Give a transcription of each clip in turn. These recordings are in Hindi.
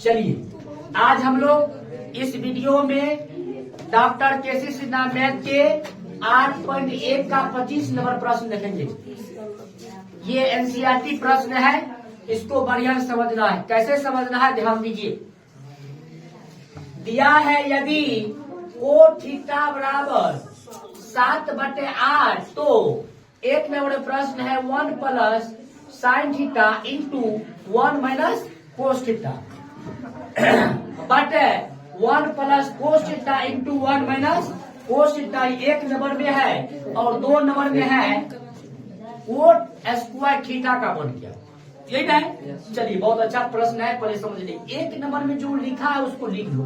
चलिए आज हम लोग इस वीडियो में डॉक्टर केसी सिन्हा मैथ के 8.1 का 25 नंबर प्रश्न देखेंगे। ये एनसीईआरटी प्रश्न है, इसको बढ़िया समझना है। कैसे समझना है ध्यान दीजिए। दिया है यदि कोट थीटा बराबर 7/8 तो एक नंबर प्रश्न है 1 plus sine theta into 1 minus cos theta बटे 1 plus cos theta into 1 minus cos theta. एक नंबर में है और 2 नंबर में है कोट स्क्वायर थीटा का बन गया। यही है। चलिए बहुत अच्छा प्रश्न है, पहले समझ लीजिए। एक नंबर में जो लिखा है उसको लिख लो।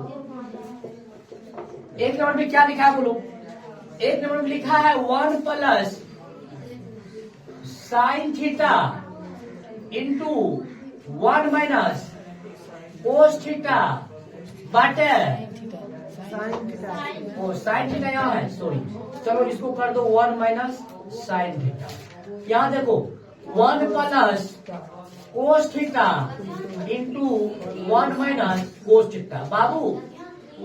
एक नंबर में क्या लिखा है बोलो। एक नंबर में लिखा है 1 plus sine theta into 1 minus cos theta बटे साइन थीटा यहाँ है, सॉरी। चलो इसको कर दो 1 माइनस साइन थीटा। यहाँ देखो 1 plus cos theta into 1 minus cos theta. बाबू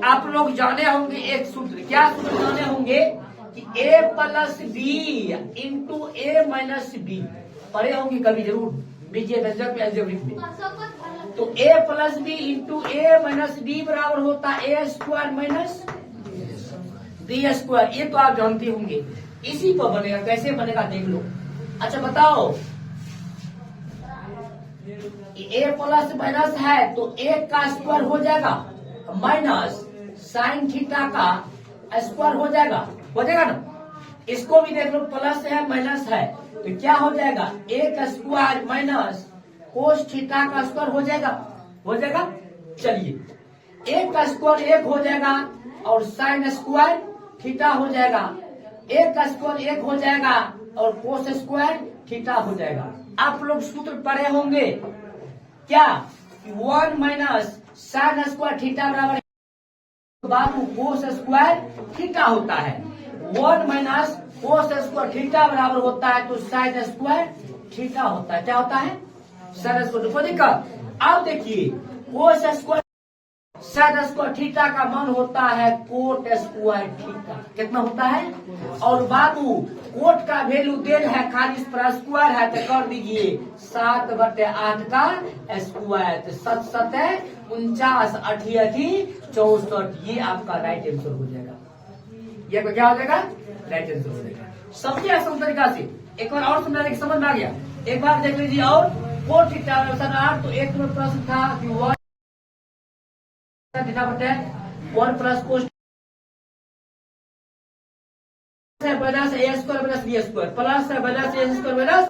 आप लोग जाने होंगे एक सूत्र। क्या सूत्र जाने होंगे कि a plus B into A minus B. पढ़े होंगे कभी जरूर बीजीय व्यंजक में, अलजेब्रिक में। तो a plus B into A minus B बराबर होता है a square minus B square. ये तो आप जानते होंगे। इसी पर बनेगा। कैसे बनेगा देख लो। अच्छा बताओ, a प्लस माइनस है तो a का स्क्वायर हो जाएगा माइनस साइन थीटा का स्क्वायर हो जाएगा ना। इसको भी देख लो, प्लस है माइनस है तो क्या हो जाएगा एक स्क्वायर माइनस कोस थीटा का स्क्वायर हो जाएगा। चलिए एक का स्क्वायर 1 हो जाएगा और साइन स्क्वायर थीटा हो जाएगा। एक का स्क्वायर 1 हो जाएगा और कोस स्क्वायर थीटा हो जाएगा। आप लोग सूत्र पढ़े होंगे क्या, 1 माइनस साइन स्क्वायर थीटा बराबर बाबू कोस स्क्वायर थीटा होता है। 1 माइनस कोस स्क्वायर थीटा बराबर होता है तो साइन स्क्वायर थीटा होता है। क्या होता है? Sine square. कोई दिक्कत? अब देखिए cos square sine square theta का मान होता है कोट स्क्वायर थीटा। कितना होता है? और बाबू कोट का वैल्यू देन है, खाली इस पर स्क्वायर है तो कर दीजिए 7/8 का स्क्वायर। तो 7 7 49 8 64। ये आपका राइट आंसर हो जाएगा। ये क्या हो जाएगा? राइट आंसर हो जाएगा। सबसे आसान तरीका से एक बार और समझाने की समझ में आ गया। एक बार देख लीजिए। और कोट थीटा 8 तो एक नंबर प्रश्न था कि 1 थीटा बटे 1 plus cos minus A square minus B square plus minus A square minus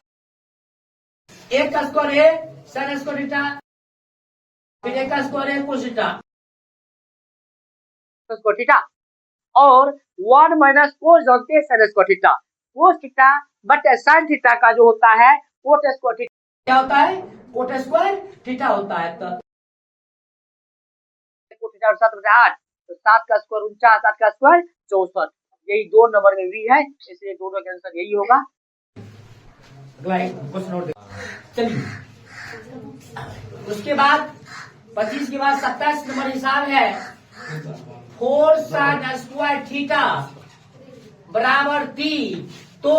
एक का स्क्वायर है साइन स्क्वायर थीटा, फिर एक का स्क्वायर है कोस थीटा स्क्वायर थीटा और 1 माइनस कोस जानते हैं sine square theta. Cos theta बटे साइन थीटा का जो होता है कोट स्क्वायर थीटा। क्या होता है? कोट स्क्वायर थीटा होता है। तो 7/8 तो 7 का स्क्वायर 49, 8 का स्क्वायर 64। यही 2 नंबर में भी है, इसलिए दोनों का आंसर यही होगा। अगला क्वेश्चन और चलिए। उसके बाद 25 के बाद 27 नंबर हिसाब है 4 साइन स्क्वायर थीटा बराबर 3 तो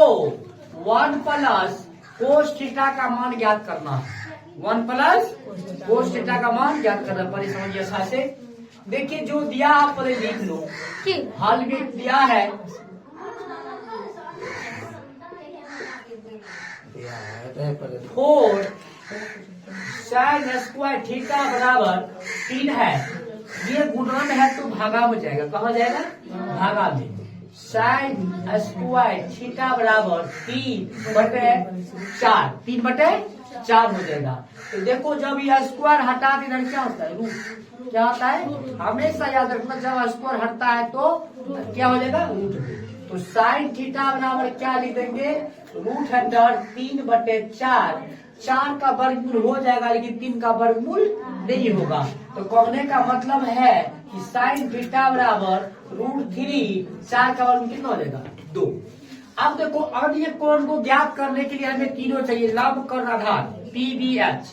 1 प्लस कोस थीटा का मान ज्ञात करना। 1 प्लस कोस थीटा का मान ज्ञात करना। पहले समझिए अच्छा से। देखिए जो दिया आप पहले लिख लो। हल में दिया है 4 साइन स्क्वायर थीटा बराबर 3 है। ये गुणन है तो भागा में जाएगा। कहाँ जाएगा? भागा में। साइन स्क्वायर थीटा बराबर 3/4 3/4 हो जाएगा। तो देखो जब यह स्क्वायर हटा देना क्या होता है? रूट। क्या होता है? हमेशा याद रखना, जब स्क्वायर हटता है तो क्या हो जाएगा? रूट। तो साइन थीटा बराबर क्या लिख देंगे? √अंडर 3/4। 4 का वर्गमूल हो जाएगा लेकिन 3 का वर्गमूल नहीं होगा। तो कहने का मतलब है कि साइन थीटा बराबर √3। 4 का वर्गमूल कितना हो जाएगा? 2। अब देखो अन्य कोण को ज्ञात करने के लिए हमें तीनों चाहिए। लंब कर्ण आधार PBH।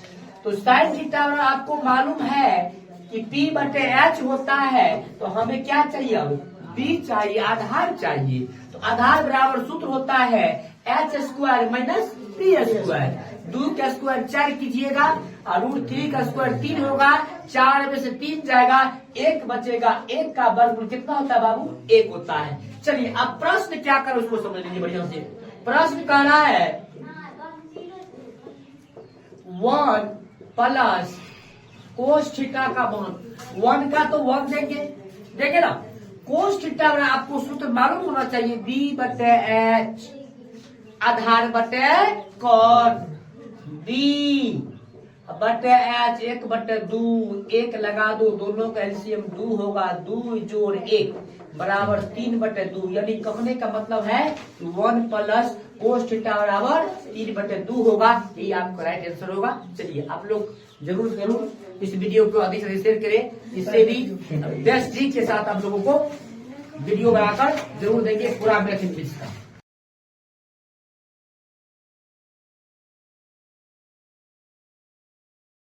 तो साइन थीटा आपको मालूम है कि P बटे H होता है तो हमें क्या चाहिए, अब B चाहिए, आधार चाहिए। तो आधार बराबर सूत्र होता है H square minus P square. 2 का स्क्वायर 4 कीजिएगा और √3 का स्क्वायर 3 होगा, 4 में से 3 जाएगा, 1 बचेगा। 1 का वर्गमूल कितना होता है बाबू, 1 होता है। चलिए अब प्रश्न क्या करो उसको समझ लीजिए बढ़िया से। प्रश्न कह रहा है 1 प्लस कोस थीटा का मान 1 का तो 1 देंगे ना। कोस थीटा में आपको सूत्र मालूम होना चाहिए, B बटे H आधार बटे कॉन, B बटे H 1 बटे 2, 1 लगा दो, दोनों का एलसीएम 2 होगा, 2 जोड़ 1 बराबर 3 बटे 2। यानी कहने का मतलब है 1 प्लस कोस थीटा बराबर 3 बटे 2 होगा। यही आपका राइट आंसर होगा। चलिए आप लोग जरूर इस वीडियो को अधिक से शेयर करें, इससे भी बेस्ट ट्रिक के साथ आप लोगों को वीडियो बनाकर जरूर देंगे पूरा मैथ इंग्लिश का।